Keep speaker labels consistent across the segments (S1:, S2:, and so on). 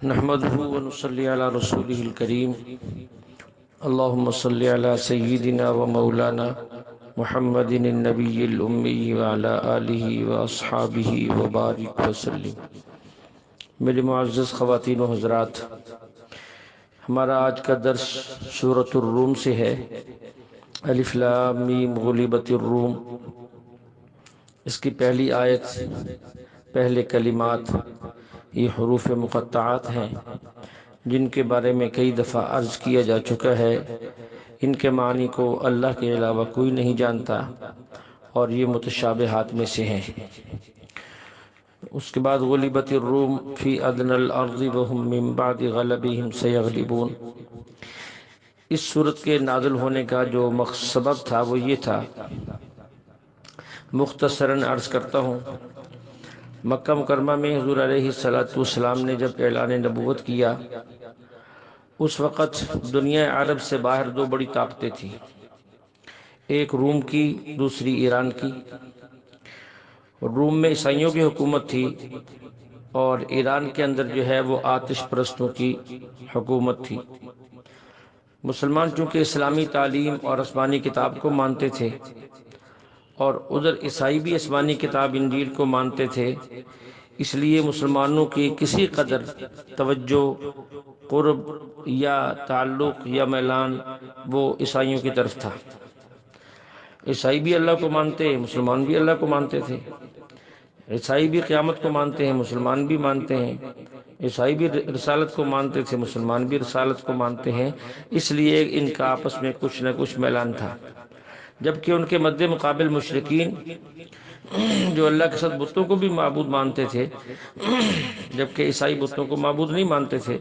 S1: نحمده ونصلي على رسوله الكريم اللهم صل على سيدنا ومولانا محمد النبي الأمي وعلى آله وأصحابه وبارك وسلم۔ میرے معزز خواتین و حضرات، ہمارا آج کا درس سورۃ الروم سے ہے۔ الف لام میم غلبت الروم، اس کی پہلی آیت، پہلے کلمات یہ حروف مقطعات ہیں جن کے بارے میں کئی دفعہ عرض کیا جا چکا ہے۔ ان کے معنی کو اللہ کے علاوہ کوئی نہیں جانتا اور یہ متشابہات میں سے ہیں۔ اس کے بعد غلبت الروم فی ادنی الارض وهم من بعد غلبهم سیغلبون۔ اس صورت کے نازل ہونے کا جو سبب تھا وہ یہ تھا، مختصراً عرض کرتا ہوں۔ مکہ مکرمہ میں حضور علیہ السلام نے جب اعلان نبوت کیا، اس وقت دنیا عرب سے باہر دو بڑی طاقتیں تھیں، ایک روم کی، دوسری ایران کی۔ روم میں عیسائیوں کی حکومت تھی اور ایران کے اندر جو ہے وہ آتش پرستوں کی حکومت تھی۔ مسلمان چونکہ اسلامی تعلیم اور آسمانی کتاب کو مانتے تھے اور ادھر عیسائی بھی آسمانی کتاب انجیل کو مانتے تھے، اس لیے مسلمانوں کی کسی قدر توجہ، قرب یا تعلق یا میلان وہ عیسائیوں کی طرف تھا۔ عیسائی بھی اللہ کو مانتے ہیں، مسلمان بھی اللہ کو مانتے تھے۔ عیسائی بھی قیامت کو مانتے ہیں، مسلمان بھی مانتے ہیں۔ عیسائی بھی رسالت کو مانتے تھے، مسلمان بھی رسالت کو مانتے ہیں۔ اس لیے ان کا آپس میں کچھ نہ کچھ میلان تھا۔ جبکہ ان کے مد مقابل مشرکین جو اللہ کے ساتھ بتوں کو بھی معبود مانتے تھے، جبکہ عیسائی بتوں کو معبود نہیں مانتے تھے،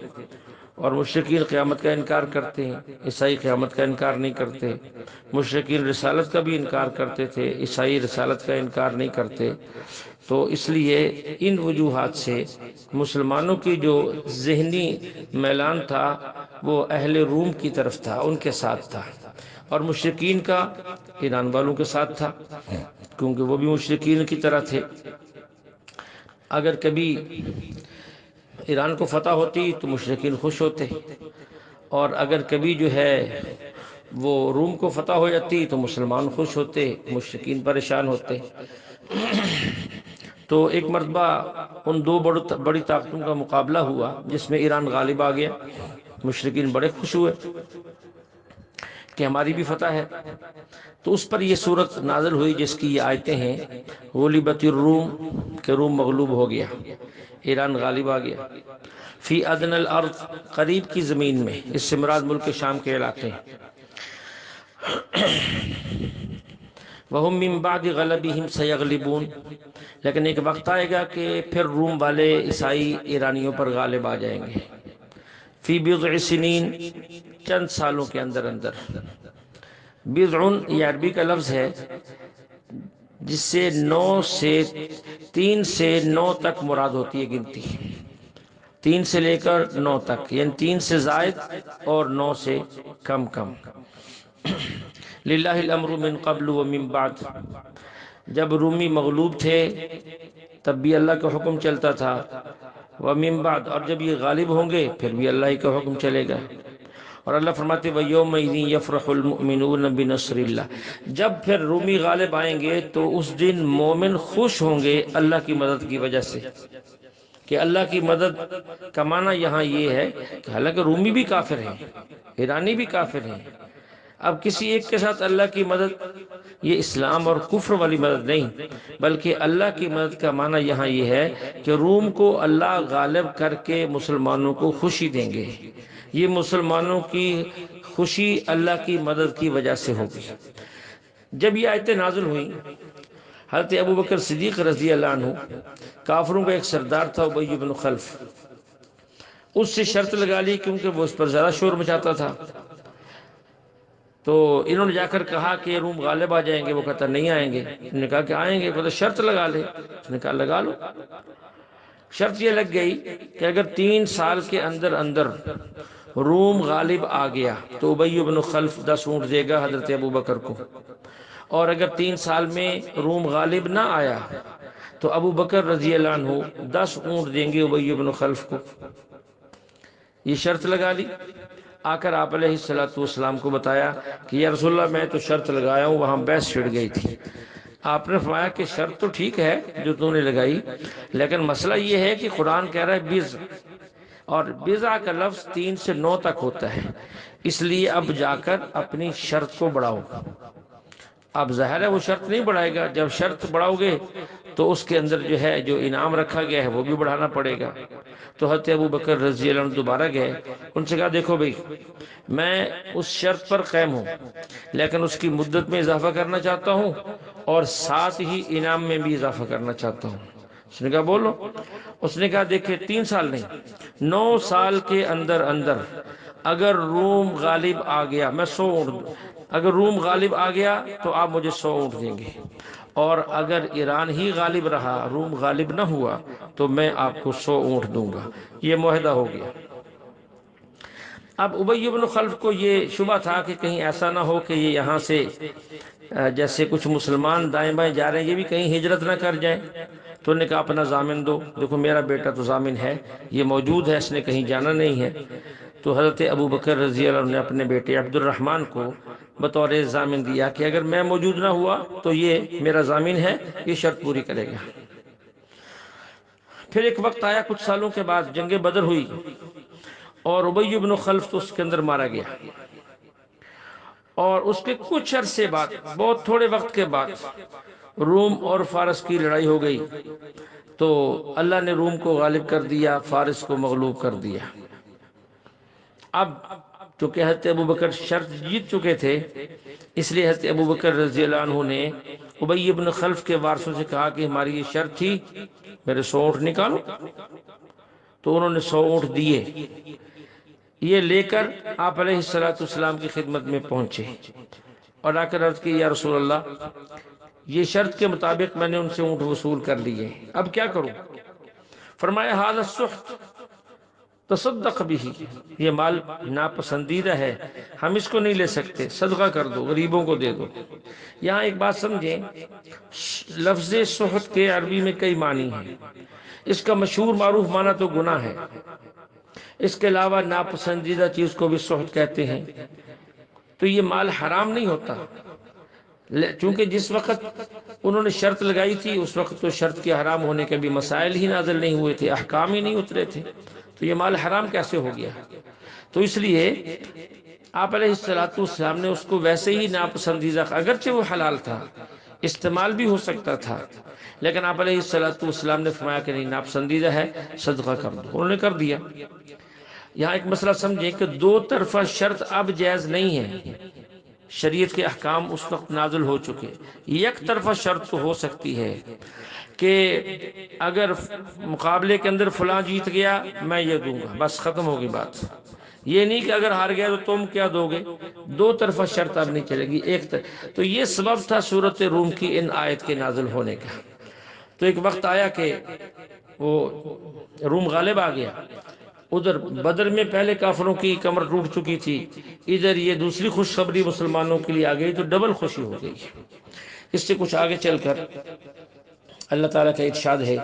S1: اور مشرکین قیامت کا انکار کرتے ہیں، عیسائی قیامت کا انکار نہیں کرتے۔ مشرکین رسالت کا بھی انکار کرتے تھے، عیسائی رسالت کا انکار نہیں کرتے۔ تو اس لیے ان وجوہات سے مسلمانوں کی جو ذہنی میلان تھا وہ اہل روم کی طرف تھا، ان کے ساتھ تھا، اور مشرکین کا ایران والوں کے ساتھ تھا، کیونکہ وہ بھی مشرکین کی طرح تھے۔ اگر کبھی ایران کو فتح ہوتی تو مشرکین خوش ہوتے، اور اگر کبھی جو ہے وہ روم کو فتح ہو جاتی تو مسلمان خوش ہوتے، مشرکین پریشان ہوتے۔ تو ایک مرتبہ ان دو بڑی طاقتوں کا مقابلہ ہوا جس میں ایران غالب آ گیا۔ مشرکین بڑے خوش ہوئے کہ ہماری بھی فتح ہے۔ تو اس پر یہ صورت نازل ہوئی جس کی یہ آیتیں ہیں، غلبت الروم کہ روم مغلوب ہو گیا، ایران غالب آ گیا۔ فی ادنی الارض قریب کی زمین میں، اس سے مراد ملک شام کے علاقے ہیں۔ وَهُمْ مِنْ بَعْدِ غَلَبِهِمْ سَيَغْلِبُونَ، لیکن ایک وقت آئے گا کہ پھر روم والے عیسائی ایرانیوں پر غالب آ جائیں گے۔ فی بضع سنین، چند سالوں کے اندر اندر۔ بضع یہ عربی کا لفظ ہے جس سے 3 سے 9 تک مراد ہوتی ہے گنتی، 3 سے لے کر 9 تک، یعنی 3 سے زائد اور 9 سے کم کم۔ للہ الامر من قبل ومن بعد، جب رومی مغلوب تھے تب بھی اللہ کا حکم چلتا تھا، ومن بعد، اور جب یہ غالب ہوں گے پھر بھی اللہ ہی کا حکم چلے گا۔ اور اللہ فرماتے وَيَوْمَئِذٍ يَفْرَحُ الْمُؤْمِنُونَ بِنَصْرِ اللَّهِ، جب پھر رومی غالب آئیں گے تو اس دن مومن خوش ہوں گے اللہ کی مدد کی وجہ سے۔ کہ اللہ کی مدد کا معنی یہاں یہ ہے کہ حالانکہ رومی بھی کافر ہیں، ایرانی بھی کافر ہیں، اب کسی ایک کے ساتھ اللہ کی مدد یہ اسلام اور کفر والی مدد نہیں، بلکہ اللہ کی مدد کا معنی یہاں یہ ہے کہ روم کو اللہ غالب کر کے مسلمانوں کو خوشی دیں گے۔ یہ مسلمانوں کی خوشی اللہ کی مدد کی وجہ سے ہوگی۔ جب یہ آیتیں نازل ہوئیں، حضرت ابوبکر صدیق رضی اللہ عنہ، کافروں کا ایک سردار تھا ابی بن خلف، اس سے شرط لگا لی کیونکہ وہ اس پر زیادہ شور مچاتا تھا۔ تو انہوں نے جا کر کہا کہ روم غالب آ جائیں گے، وہ کہتا نہیں آئیں گے۔ انہوں نے کہا کہ آئیں گے، کہتا شرط لگا لے۔ اس نے کہا لگا لو۔ شرط یہ لگ گئی کہ اگر 3 سال کے اندر اندر روم غالب آ گیا تو ابی بن خلف 10 اونٹ دے گا حضرت ابوبکر کو، اور اگر 3 سال میں روم غالب نہ آیا تو ابو بکر رضی اللہ عنہ 10 اونٹ دیں گے ابی بن خلف کو۔ یہ شرط لگا لی، آ کر آپ علیہ السلام کو بتایا کہ یا رسول اللہ میں تو شرط لگایا ہوں، وہاں بحث چھڑ گئی تھی۔ آپ نے فرمایا کہ شرط تو ٹھیک ہے جو تم نے لگائی، لیکن مسئلہ یہ ہے کہ قرآن کہہ رہا ہے بیز، اور بیزا کا لفظ 3 سے 9 تک ہوتا ہے، اس لیے اب جا کر اپنی شرط کو بڑھاؤ۔ اب ظاہر ہے وہ شرط نہیں بڑھائے گا، جب شرط بڑھاؤ گے تو اس کے اندر جو ہے جو انعام رکھا گیا ہے وہ بھی بڑھانا پڑے گا۔ تو حضرت ابو بکر رضی اللہ عنہ دوبارہ گئے، ان سے کہا دیکھو بھئی میں اس شرط پر قائم ہوں، لیکن اس کی مدت میں اضافہ کرنا چاہتا ہوں اور ساتھ ہی انعام میں بھی اضافہ کرنا چاہتا ہوں۔ اس نے کہا بولو۔ اس نے کہا دیکھیں 3 سال نہیں، 9 سال کے اندر اندر اگر روم غالب آ گیا میں 100 اونٹ دوں، اگر روم غالب آ گیا تو آپ مجھے 100 اونٹ دیں گے، اور اگر ایران ہی غالب رہا، روم غالب نہ ہوا، تو میں آپ کو 100 اونٹ دوں گا۔ یہ معاہدہ ہو گیا۔ اب ابی بن خلف کو یہ شبہ تھا کہ کہیں ایسا نہ ہو کہ یہ یہاں سے جیسے کچھ مسلمان دائیں بائیں جا رہے ہیں یہ بھی کہیں ہجرت نہ کر جائیں، تو انہوں نے کہا اپنا ضامن دو، دیکھو میرا بیٹا تو ضامن ہے، یہ موجود ہے، اس نے کہیں جانا نہیں ہے۔ تو حضرت ابو بکر رضی اللہ عنہ نے اپنے بیٹے عبد الرحمن کو بطور ضامن دیا کہ اگر میں موجود نہ ہوا تو یہ میرا ضامن ہے، یہ شرط پوری کرے گا۔ پھر ایک وقت آیا کچھ سالوں کے بعد جنگ بدر ہوئی، اور ابی بن خلف تو اس کے اندر مارا گیا، اور اس کے کچھ عرصے بعد، بہت تھوڑے وقت کے بعد، روم اور فارس کی لڑائی ہو گئی، تو اللہ نے روم کو غالب کر دیا، فارس کو مغلوب کر دیا۔ اب چونکہ حضرت ابو بکر شرط جیت چکے تھے، اس لیے حضرت ابو بکر رضی اللہ عنہ نے ابی بن خلف کے وارثوں سے کہا کہ ہماری یہ شرط تھی، میرے 100 اونٹ نکالو۔ تو انہوں نے 100 اونٹ دیے، یہ لے کر آپ علیہ السلام کی خدمت میں پہنچے اور آ کر عرض کی یا رسول اللہ یہ شرط کے مطابق میں نے ان سے اونٹ وصول کر لیے، اب کیا کروں؟ فرمایا ھذا السحت تصدق بھی، یہ مال ناپسندیدہ ہے، ہم اس کو نہیں لے سکتے، صدقہ کر دو، غریبوں کو دے دو۔ یہاں ایک بات سمجھیں، لفظ سحت کے عربی میں کئی معنی ہیں، اس کا مشہور معروف معنی تو گناہ ہے، اس کے علاوہ ناپسندیدہ چیز کو بھی سحت کہتے ہیں۔ تو یہ مال حرام نہیں ہوتا، چونکہ جس وقت انہوں نے شرط لگائی تھی اس وقت تو شرط کے حرام ہونے کے بھی مسائل ہی نازل نہیں ہوئے تھے، احکام ہی نہیں اترے تھے، تو یہ مال حرام کیسے ہو گیا؟ تو اس لیے آپ علیہ السلام نے اس کو ویسے ہی ناپسندیدہ، اگرچہ وہ حلال تھا، استعمال بھی ہو سکتا تھا، لیکن آپ علیہ السلام نے فرمایا کہ نہیں ناپسندیدہ ہے، صدقہ کر دو، انہوں نے کر دیا۔ یہاں ایک مسئلہ سمجھیں کہ 2 طرفہ شرط اب جائز نہیں ہے، شریعت کے احکام اس وقت نازل ہو چکے، یک طرفہ شرط تو ہو سکتی ہے کہ اگر مقابلے کے اندر فلاں جیت گیا میں یہ دوں گا، بس ختم ہوگی بات، یہ نہیں کہ اگر ہار گیا تو تم کیا دو گے، 2 طرفہ شرط اب نہیں چلے گی، ایک تو یہ سبب تھا سورۃ روم کی ان آیت کے نازل ہونے کا۔ تو ایک وقت آیا کہ وہ روم غالب آ گیا، ادھر بدر میں پہلے کافروں کی کمر ٹوٹ چکی تھی، ادھر یہ دوسری خوشخبری مسلمانوں کے لیے آ گئی تو ڈبل خوشی ہو گئی۔ اس سے کچھ آگے چل کر اللہ تعالیٰ کا ارشاد ہے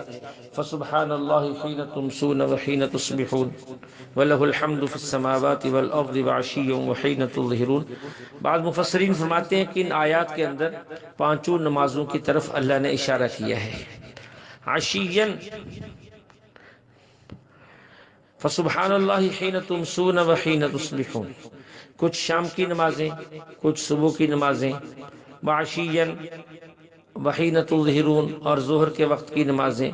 S1: فَسُبْحَانَ اللَّهِ حِينَ تُمْسُونَ وَحِينَ تُصْبِحُونَ وَلَهُ الْحَمْدُ فِي السَّمَاوَاتِ وَالْأَرْضِ وَعَشِيًّا وَحِينَ تُظْهِرُونَ۔ بعض مفسرین فرماتے ہیں کہ ان آیات کے اندر 5 نمازوں کی طرف اللہ نے اشارہ کیا ہے۔ عشیًّا فسبحان اللہ حین تمسون وحین تصبحون، کچھ شام کی نمازیں، کچھ صبح کی نمازیں، وعشیًا وحین تظہرون، اور ظہر کے وقت کی نمازیں۔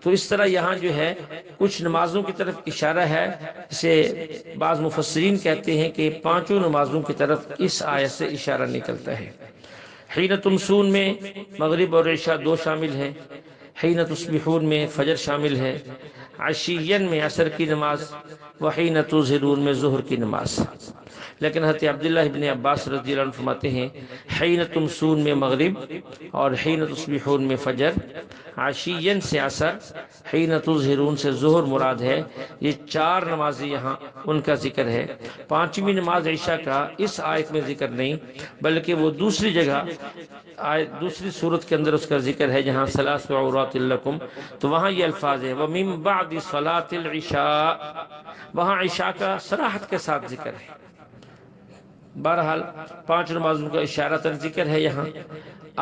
S1: تو اس طرح یہاں جو ہے کچھ نمازوں کی طرف اشارہ ہے، جسے بعض مفسرین کہتے ہیں کہ 5 نمازوں کی طرف اس آیت سے اشارہ نکلتا ہے۔ حین تمسون میں مغرب اور عشاء 2 شامل ہیں، حین تصبحون میں فجر شامل ہے، عشیًا میں عصر کی نماز، وحین تظہرون میں ظہر کی نماز۔ لیکن حضرت عبداللہ ابن عباس رضی اللہ عنہ فرماتے ہیں حین تمسون میں مغرب اور حین تصبحون میں فجر، عشیًا سے عصر، حین تظہرون سے ظہر مراد ہے۔ یہ 4 نمازیں یہاں ان کا ذکر ہے۔ 5ویں نماز عشاء کا اس آیت میں ذکر نہیں، بلکہ وہ دوسری جگہ دوسری صورت کے اندر اس کا ذکر ہے جہاں ثلاث عورات لکم، تو وہاں یہ الفاظ ہے وَمِن بَعْدِ صَلَاةِ الْعِشَاءِ، وہاں عشاء کا صراحت کے ساتھ ذکر ہے۔ بہرحال 5 نمازوں کا اشارتاً ذکر ہے یہاں۔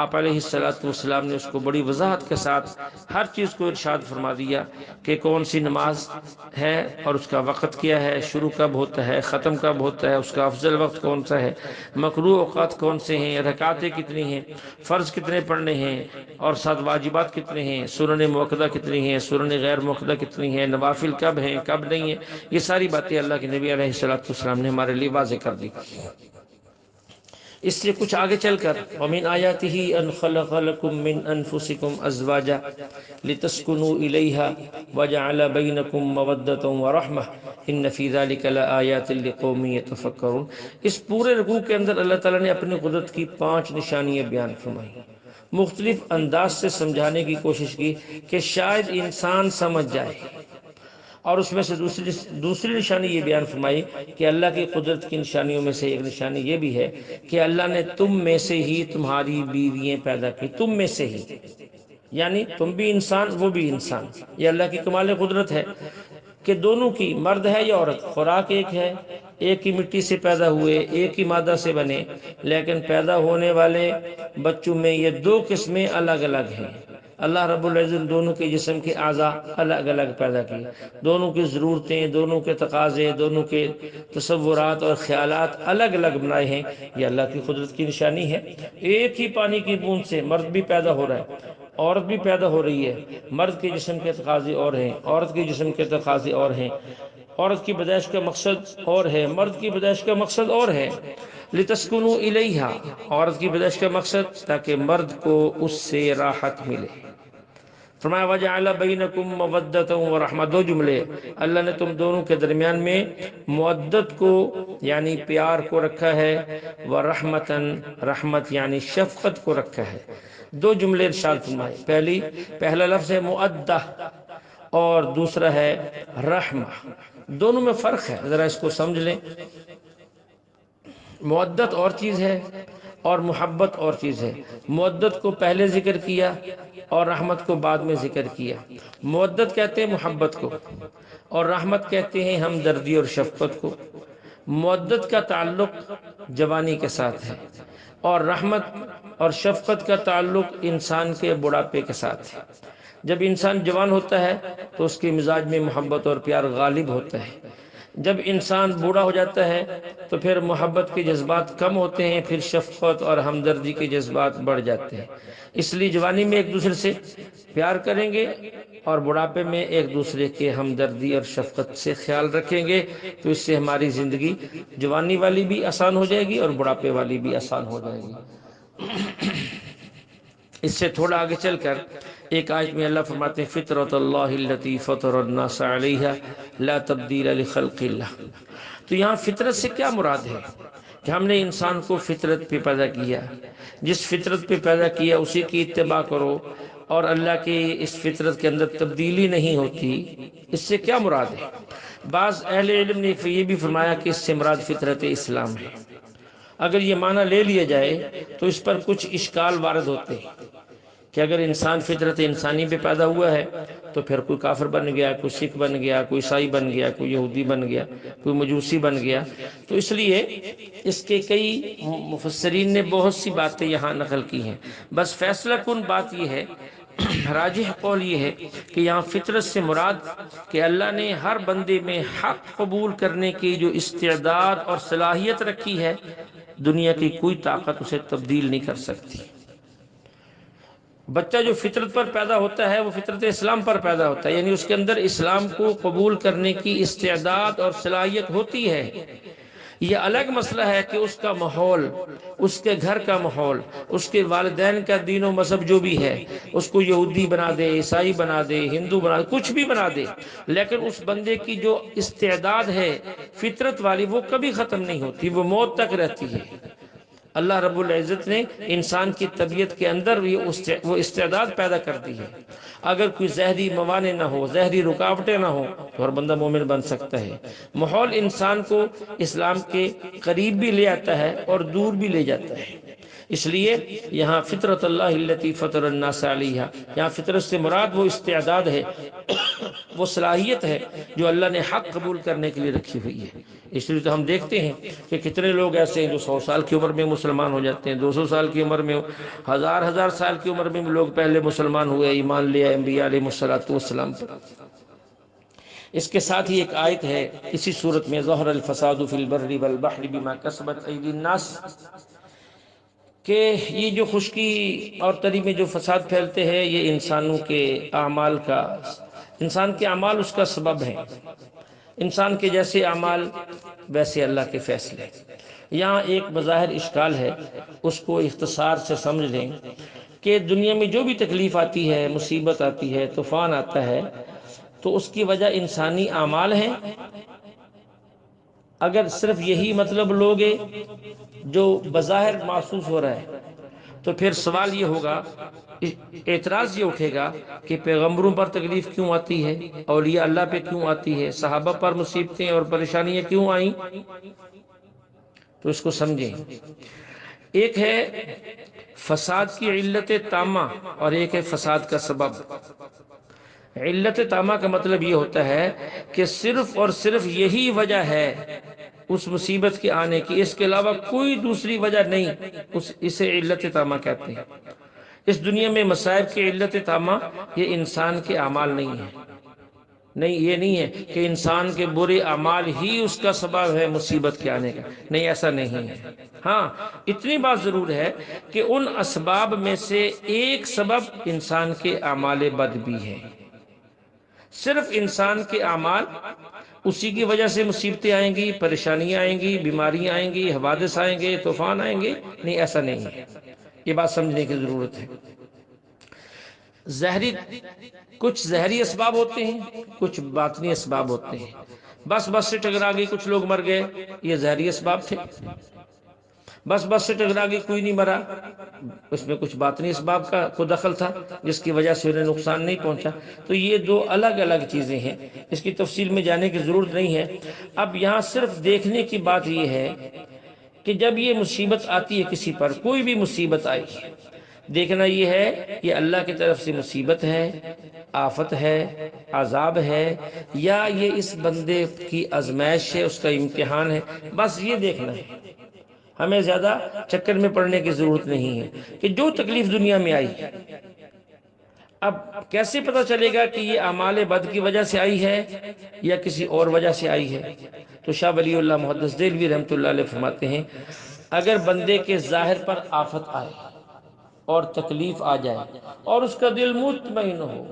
S1: آپ علیہ السلام نے اس کو بڑی وضاحت کے ساتھ ہر چیز کو ارشاد فرما دیا کہ کون سی نماز ہے اور اس کا وقت کیا ہے، شروع کب ہوتا ہے، ختم کب ہوتا ہے، اس کا افضل وقت کون سا ہے، مکروہ اوقات کون سے ہیں، رکعتیں کتنی ہیں، فرض کتنے پڑھنے ہیں، اور ساتھ واجبات کتنے ہیں، سنن موقدہ کتنی ہیں، سنن غیر موقدہ کتنی ہیں، نوافل کب ہیں کب نہیں ہیں، یہ ساری باتیں اللہ کے نبی علیہ السلام نے ہمارے لیے واضح کر دی۔ اس سے کچھ آگے چل کر وَمِنْ آيَاتِهِ أَنْ خَلَقَ لَكُم مِّنْ أَنفُسِكُمْ أَزْوَاجًا لِتَسْكُنُوا إِلَيْهَا وَجَعَلَ بَيْنَكُم مَّوَدَّةً وَرَحْمَةً إِنَّ فِي ذَلِكَ لَآيَاتٍ لِقَوْمٍ يَتَفَكَّرُونَ۔ اس پورے رکوع کے اندر اللہ تعالیٰ نے اپنی قدرت کی 5 نشانیاں بیان فرمائیں، مختلف انداز سے سمجھانے کی کوشش کی کہ شاید انسان سمجھ جائے، اور اس میں سے دوسری نشانی یہ بیان فرمائی کہ اللہ کی قدرت کی نشانیوں میں سے ایک نشانی یہ بھی ہے کہ اللہ نے تم میں سے ہی تمہاری بیویاں پیدا کی، تم میں سے ہی، یعنی تم بھی انسان وہ بھی انسان۔ یہ اللہ کی کمال قدرت ہے کہ دونوں کی، مرد ہے یا عورت، خوراک ایک ہے، ایک ہی مٹی سے پیدا ہوئے، ایک ہی مادہ سے بنے، لیکن پیدا ہونے والے بچوں میں یہ 2 قسمیں الگ الگ ہیں۔ اللہ رب العزت دونوں کے جسم کے اعضاء الگ الگ پیدا کی، دونوں کی ضرورتیں، دونوں کے تقاضے، دونوں کے تصورات اور خیالات الگ الگ بنائے ہیں۔ یہ اللہ کی قدرت کی نشانی ہے۔ ایک ہی پانی کی بوند سے مرد بھی پیدا ہو رہا ہے، عورت بھی پیدا ہو رہی ہے، مرد کے جسم کے تقاضے اور ہیں، عورت کے جسم کے تقاضے اور ہیں، عورت کی پیدائش کا مقصد اور ہے، مرد کی پیدائش کا مقصد اور ہے۔ لِتَسْكُنُوا إِلَيْهَا، عورت کی پیدائش کا مقصد تاکہ مرد کو اس سے راحت ملے۔ فرمایا وَجَعَلَ بَيْنَكُم مَّوَدَّةً وَرَحْمَةً، 2 جملے، اللہ نے تم دونوں کے درمیان میں مودت کو یعنی پیار کو رکھا ہے، وَرَحْمَةً، رحمت یعنی شفقت کو رکھا ہے۔ 2 جملے ارشاد فرمائے، پہلا لفظ ہے مؤدہ اور دوسرا ہے رحمہ، دونوں میں فرق ہے، ذرا اس کو سمجھ لیں۔ مودت اور چیز ہے اور محبت اور چیز ہے۔ مودت کو پہلے ذکر کیا اور رحمت کو بعد میں ذکر کیا۔ مودت کہتے ہیں محبت کو، اور رحمت کہتے ہیں ہمدردی اور شفقت کو۔ مودت کا تعلق جوانی کے ساتھ ہے، اور رحمت اور شفقت کا تعلق انسان کے بڑھاپے کے ساتھ ہے۔ جب انسان جوان ہوتا ہے تو اس کے مزاج میں محبت اور پیار غالب ہوتا ہے، جب انسان بوڑھا ہو جاتا ہے تو پھر محبت کے جذبات کم ہوتے ہیں، پھر شفقت اور ہمدردی کے جذبات بڑھ جاتے ہیں۔ اس لیے جوانی میں ایک دوسرے سے پیار کریں گے اور بڑھاپے میں ایک دوسرے کے ہمدردی اور شفقت سے خیال رکھیں گے، تو اس سے ہماری زندگی جوانی والی بھی آسان ہو جائے گی اور بڑھاپے والی بھی آسان ہو جائے گی۔ اس سے تھوڑا آگے چل کر ایک آیت میں اللہ فرماتے ہیں فطرۃ اللہ التی فطر الناس علیہا لا تبدیل لخلق اللہ۔ تو یہاں فطرت سے کیا مراد ہے کہ ہم نے انسان کو فطرت پہ پیدا کیا، جس فطرت پہ پیدا کیا اسی کی اتباع کرو، اور اللہ کی اس فطرت کے اندر تبدیلی نہیں ہوتی۔ اس سے کیا مراد ہے؟ بعض اہل علم نے یہ بھی فرمایا کہ اس سے مراد فطرت اسلام ہے۔ اگر یہ معنی لے لیا جائے تو اس پر کچھ اشکال وارد ہوتے ہیں کہ اگر انسان فطرت انسانی پہ پیدا ہوا ہے تو پھر کوئی کافر بن گیا، کوئی سکھ بن گیا، کوئی عیسائی بن گیا، کوئی یہودی بن گیا، کوئی مجوسی بن گیا۔ تو اس لیے اس کے کئی مفسرین نے بہت سی باتیں یہاں نقل کی ہیں۔ بس فیصلہ کن بات یہ ہے، راجح قول یہ ہے کہ یہاں فطرت سے مراد کہ اللہ نے ہر بندے میں حق قبول کرنے کی جو استعداد اور صلاحیت رکھی ہے، دنیا کی کوئی طاقت اسے تبدیل نہیں کر سکتی۔ بچہ جو فطرت پر پیدا ہوتا ہے وہ فطرت اسلام پر پیدا ہوتا ہے، یعنی اس کے اندر اسلام کو قبول کرنے کی استعداد اور صلاحیت ہوتی ہے۔ یہ الگ مسئلہ ہے کہ اس کا ماحول، اس کے گھر کا ماحول، اس کے والدین کا دین و مذہب جو بھی ہے، اس کو یہودی بنا دے، عیسائی بنا دے، ہندو بنا دے، کچھ بھی بنا دے، لیکن اس بندے کی جو استعداد ہے فطرت والی وہ کبھی ختم نہیں ہوتی، وہ موت تک رہتی ہے۔ اللہ رب العزت نے انسان کی طبیعت کے اندر وہ استعداد پیدا کر دی ہے۔ اگر کوئی زہری موانع نہ ہو، زہری رکاوٹیں نہ ہو تو ہر بندہ مومن بن سکتا ہے۔ ماحول انسان کو اسلام کے قریب بھی لے آتا ہے اور دور بھی لے جاتا ہے۔ اس لیے یہاں فطرت اللہ التی فطر الناس علیہا، یہاں فطرت سے مراد وہ استعداد ہے، وہ صلاحیت ہے جو اللہ نے حق قبول کرنے کے لیے رکھی ہوئی ہے۔ اس لیے تو ہم دیکھتے ہیں کہ کتنے لوگ ایسے ہیں جو 100 سال کی عمر میں مسلمان ہو جاتے ہیں، 200 سال کی عمر میں، ہزار سال کی عمر میں لوگ پہلے مسلمان ہوئے، ایمان لیا انبیاء علیہ السلام پر۔ اس کے ساتھ ہی ایک آیت ہے اسی صورت میں، ظہر الفساد فی البر والبحر بما کسبت ایدی الناس، کہ یہ جو خشکی اور تری میں جو فساد پھیلتے ہیں یہ انسانوں کے اعمال کا، انسان کے اعمال اس کا سبب ہیں، انسان کے جیسے اعمال ویسے اللہ کے فیصلے۔ یہاں ایک بظاہر اشکال ہے، اس کو اختصار سے سمجھ لیں کہ دنیا میں جو بھی تکلیف آتی ہے، مصیبت آتی ہے، طوفان آتا ہے، تو اس کی وجہ انسانی اعمال ہیں۔ اگر صرف یہی مطلب لوگے جو بظاہر محسوس ہو رہا ہے، تو پھر سوال یہ ہوگا، اعتراض یہ اٹھے گا کہ پیغمبروں پر تکلیف کیوں آتی ہے، اولیاء اللہ پہ کیوں آتی ہے، صحابہ پر مصیبتیں اور پریشانیاں کیوں آئیں؟ تو اس کو سمجھیں، ایک ہے فساد کی علت تامہ اور ایک ہے فساد کا سبب۔ علت تامہ کا مطلب یہ ہوتا ہے کہ صرف اور صرف یہی وجہ ہے اس مصیبت کے آنے کی، اس کے علاوہ کوئی دوسری وجہ نہیں، اسے علت تامہ کہتے ہیں۔ اس دنیا میں مصائب کی علت تامہ یہ انسان کے اعمال نہیں ہیں، نہیں، یہ نہیں ہے کہ انسان کے برے اعمال ہی اس کا سبب ہے مصیبت کے آنے کا، نہیں، ایسا نہیں ہے۔ ہاں، اتنی بات ضرور ہے کہ ان اسباب میں سے ایک سبب انسان کے اعمال بد بھی ہے۔ صرف انسان کے اعمال، اسی کی وجہ سے مصیبتیں آئیں گی، پریشانیاں آئیں گی، بیماریاں آئیں گی، حوادث آئیں گے، طوفان آئیں گے، نہیں، ایسا نہیں ہے۔ یہ بات سمجھنے کی ضرورت ہے۔ کچھ ظاہری اسباب ہوتے ہیں، کچھ باطنی اسباب ہوتے ہیں۔ بس سے ٹکرا گئی، کچھ لوگ مر گئے، یہ ظاہری اسباب تھے۔ بس سے ٹکرا گئی، کوئی نہیں مرا، اس میں کچھ باطنی اسباب کا کو دخل تھا جس کی وجہ سے انہیں نقصان نہیں پہنچا۔ تو یہ دو الگ الگ چیزیں ہیں، اس کی تفصیل میں جانے کی ضرورت نہیں ہے۔ اب یہاں صرف دیکھنے کی بات یہ ہے کہ جب یہ مصیبت آتی ہے کسی پر، کوئی بھی مصیبت آئی، دیکھنا یہ ہے یہ اللہ کی طرف سے مصیبت ہے، آفت ہے، عذاب ہے، یا یہ اس بندے کی آزمائش ہے، اس کا امتحان ہے، بس یہ دیکھنا ہے۔ ہمیں زیادہ چکر میں پڑنے کی ضرورت نہیں ہے کہ جو تکلیف دنیا میں آئی، اب کیسے پتہ چلے گا کہ یہ اعمال بد کی وجہ سے آئی ہے یا کسی اور وجہ سے آئی ہے؟ تو شاہ ولی اللہ محدث دہلوی رحمۃ اللہ علیہ فرماتے ہیں، اگر بندے کے ظاہر پر آفت آئے اور تکلیف آ جائے اور اس کا دل مطمئن ہو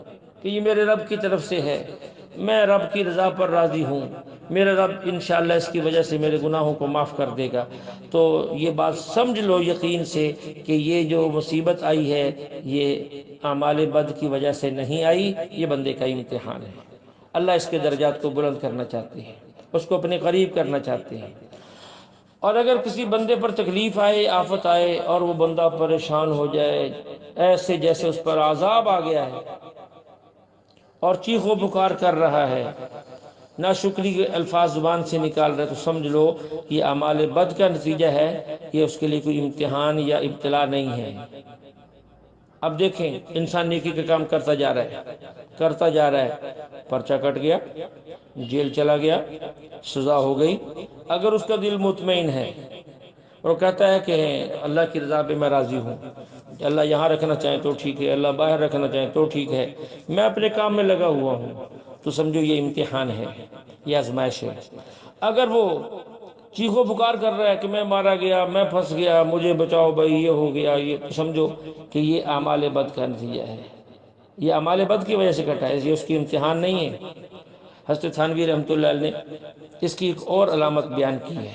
S1: کہ یہ میرے رب کی طرف سے ہے، میں رب کی رضا پر راضی ہوں، میرا رب انشاءاللہ اس کی وجہ سے میرے گناہوں کو معاف کر دے گا، تو یہ بات سمجھ لو یقین سے کہ یہ جو مصیبت آئی ہے یہ اعمال بد کی وجہ سے نہیں آئی، یہ بندے کا امتحان ہے۔ اللہ اس کے درجات کو بلند کرنا چاہتے ہیں، اس کو اپنے قریب کرنا چاہتے ہیں۔ اور اگر کسی بندے پر تکلیف آئے، آفت آئے اور وہ بندہ پریشان ہو جائے، ایسے جیسے اس پر عذاب آ گیا ہے اور چیخ و پکار کر رہا ہے، ناشکری کے الفاظ زبان سے نکال رہے، تو سمجھ لو یہ اعمال بد کا نتیجہ ہے، یہ اس کے لیے کوئی امتحان یا ابتلا نہیں ہے۔ اب دیکھیں، انسان نیکی کا کام کرتا جا رہا ہے، پرچہ کٹ گیا، جیل چلا گیا، سزا ہو گئی، اگر اس کا دل مطمئن ہے اور کہتا ہے کہ اللہ کی رضا پہ میں راضی ہوں، اللہ یہاں رکھنا چاہیں تو ٹھیک ہے، اللہ باہر رکھنا چاہیں تو ٹھیک ہے، میں اپنے کام میں لگا ہوا ہوں، تو سمجھو یہ امتحان ہے، یہ آزمائش ہے۔ اگر وہ چیخو پکار کر رہا ہے کہ میں مارا گیا، میں پھنس گیا، مجھے بچاؤ بھائی، یہ ہو گیا، یہ، تو سمجھو کہ یہ اعمال بد کا نتیجہ ہے، یہ اعمال بد کی وجہ سے کٹا ہے، یہ اس کی امتحان نہیں ہے۔ حضرت تھانوی رحمۃ اللہ علیہ نے اس کی ایک اور علامت بیان کی ہے،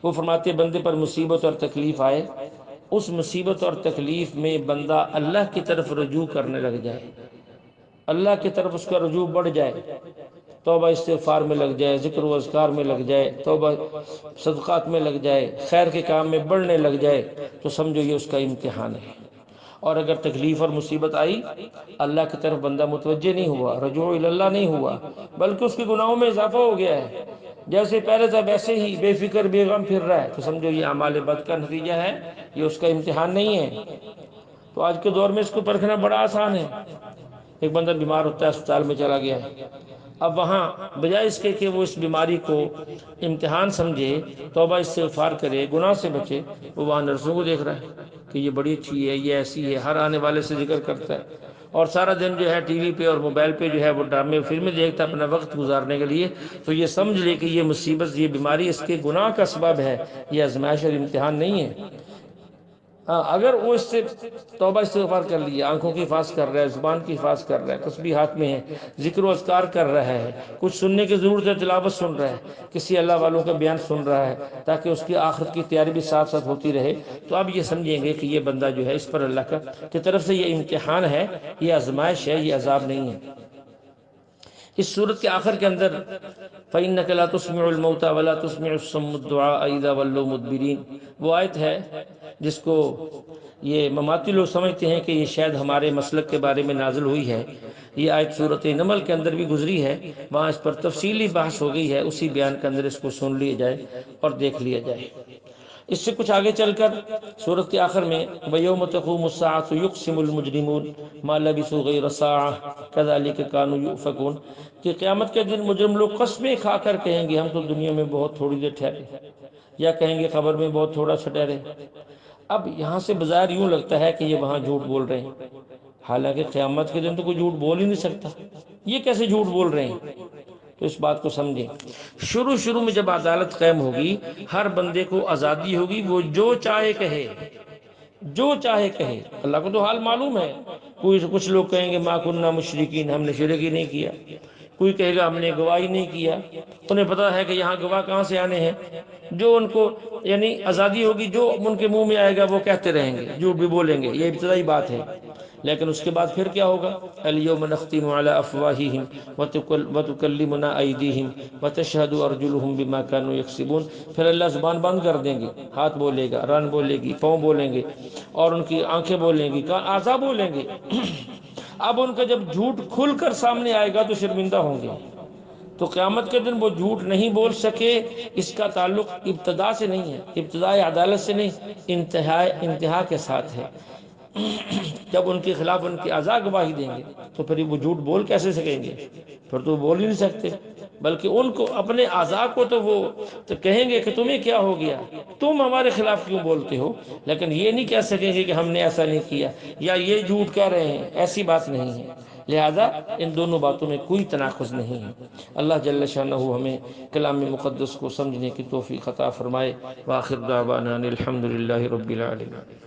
S1: وہ فرماتے ہیں بندے پر مصیبت اور تکلیف آئے، اس مصیبت اور تکلیف میں بندہ اللہ کی طرف رجوع کرنے لگ جائے، اللہ کی طرف اس کا رجوع بڑھ جائے، توبہ استغفار میں لگ جائے، ذکر و اذکار میں لگ جائے، توبہ صدقات میں لگ جائے، خیر کے کام میں بڑھنے لگ جائے، تو سمجھو یہ اس کا امتحان ہے۔ اور اگر تکلیف اور مصیبت آئی، اللہ کی طرف بندہ متوجہ نہیں ہوا، رجوع اللہ نہیں ہوا، بلکہ اس کے گناہوں میں اضافہ ہو گیا ہے، جیسے پہلے تھا ویسے ہی بے فکر بے غم پھر رہا ہے، تو سمجھو یہ اعمال بد کا نتیجہ ہے، یہ اس کا امتحان نہیں ہے۔ تو آج کے دور میں اس کو پرکھنا بڑا آسان ہے۔ ایک بندہ بیمار ہوتا ہے، اسپتال میں چلا گیا ہے، اب وہاں بجائے اس کے کہ وہ اس بیماری کو امتحان سمجھے، توبہ استغفار کرے، گناہ سے بچے، وہ وہاں نرسوں کو دیکھ رہا ہے کہ یہ بڑی اچھی ہے، یہ ایسی ہے، ہر آنے والے سے ذکر کرتا ہے، اور سارا دن جو ہے ٹی وی پہ اور موبائل پہ جو ہے وہ ڈرامے فلمیں دیکھتا ہے اپنا وقت گزارنے کے لیے۔ تو یہ سمجھ لے کہ یہ مصیبت، یہ بیماری اس کے گناہ کا سبب ہے، یہ آزمائش اور امتحان نہیں ہے۔ اگر وہ اس سے توبہ استغفار کر لیا، آنکھوں کی حفاظت کر رہا ہے، زبان کی حفاظت کر رہا ہے، تسبیح ہاتھ میں ہے، ذکر و اذکار کر رہا ہے، کچھ سننے کی ضرورت ہے تلاوت سن رہا ہے، کسی اللہ والوں کا بیان سن رہا ہے، تاکہ اس کی آخرت کی تیاری بھی ساتھ ساتھ ہوتی رہے، تو اب یہ سمجھیں گے کہ یہ بندہ جو ہے اس پر اللہ کی طرف سے یہ امتحان ہے، یہ آزمائش ہے، یہ عذاب نہیں ہے۔ اس صورت کے آخر کے اندر فَإِنَّكَ لَا تُسْمِعُ الْمَوْتَى وَلَا تُسْمِعُ الصُّمَّ الدُّعَاءَ إِذَا وَلَّوْا مُدْبِرِينَ، وہ آیت ہے جس کو یہ مماتی لوگ سمجھتے ہیں کہ یہ شاید ہمارے مسلک کے بارے میں نازل ہوئی ہے۔ یہ آیت سورۃ نمل کے اندر بھی گزری ہے، وہاں اس پر تفصیلی بحث ہو گئی ہے، اسی بیان کے اندر اس کو سن لیا جائے اور دیکھ لیا جائے۔ اس سے کچھ آگے چل کر سورت کے آخر میں وَيَوْمَ تَقُومُ السَّاعَةُ يُقْسِمُ الْمُجْرِمُونَ مَا لَبِثُوا غَيْرَ سَاعَةٍ كَذَلِكَ كَانُوا يُؤْفَكُونَ، کہ قیامت کے دن مجرم لوگ قسمیں کھا کر کہیں گے ہم تو دنیا میں بہت تھوڑی دیر ٹھہرے، یا کہیں گے قبر میں بہت تھوڑا سا ٹھہرے۔ اب یہاں سے بظاہر یوں لگتا ہے کہ یہ وہاں جھوٹ بول رہے ہیں، حالانکہ قیامت کے دن تو کوئی جھوٹ بول ہی نہیں سکتا، یہ کیسے جھوٹ بول رہے ہیں؟ تو اس بات کو سمجھیں۔ شروع میں جب عدالت قائم ہوگی، ہر بندے کو آزادی ہوگی، وہ جو چاہے کہے، جو چاہے کہے۔ اللہ کو تو حال معلوم ہے، کچھ لوگ کہیں گے ما کننا مشرکین، ہم نے شرک ہی نہیں کیا، کوئی کہے گا ہم نے گواہی نہیں کیا، انہیں پتا ہے کہ یہاں گواہ کہاں سے آنے ہیں، جو ان کو یعنی آزادی ہوگی، جو ان کے منہ میں آئے گا وہ کہتے رہیں گے، جھوٹ بھی بولیں گے، یہ ابتدائی بات ہے۔ لیکن اس کے بعد پھر کیا ہوگا؟ الیوم نختم علی افواہہم وتکلمنا ایدیہم وتشہد ارجلہم بما کانوا یکسبون، پھر اللہ زبان بند کر دیں گے، ہاتھ بولے گا، ران بولے گی، پاؤں بولیں گے، اور ان کی آنکھیں بولیں گی، اعضاء بولیں گے۔ اب ان کا جب جھوٹ کھل کر سامنے آئے گا تو شرمندہ ہوں گے۔ تو قیامت کے دن وہ جھوٹ نہیں بول سکے، اس کا تعلق ابتدا سے نہیں ہے، ابتدائی عدالت سے نہیں، انتہا کے ساتھ ہے۔ جب ان کے خلاف ان کی اعضاء گواہی دیں گے تو پھر وہ جھوٹ بول کیسے سکیں گے؟ پھر تو بول ہی نہیں سکتے، بلکہ ان کو اپنے اعضاء کو تو وہ تو کہیں گے کہ تمہیں کیا ہو گیا، تم ہمارے خلاف کیوں بولتے ہو، لیکن یہ نہیں کہہ سکیں گے کہ ہم نے ایسا نہیں کیا یا یہ جھوٹ کہہ رہے ہیں، ایسی بات نہیں ہے۔ لہذا ان دونوں باتوں میں کوئی تناقض نہیں ہے۔ اللہ جل شانہ ہمیں کلام مقدس کو سمجھنے کی توفیق عطا فرمائے۔ وآخر دعوانا الحمد للہ رب العالمین۔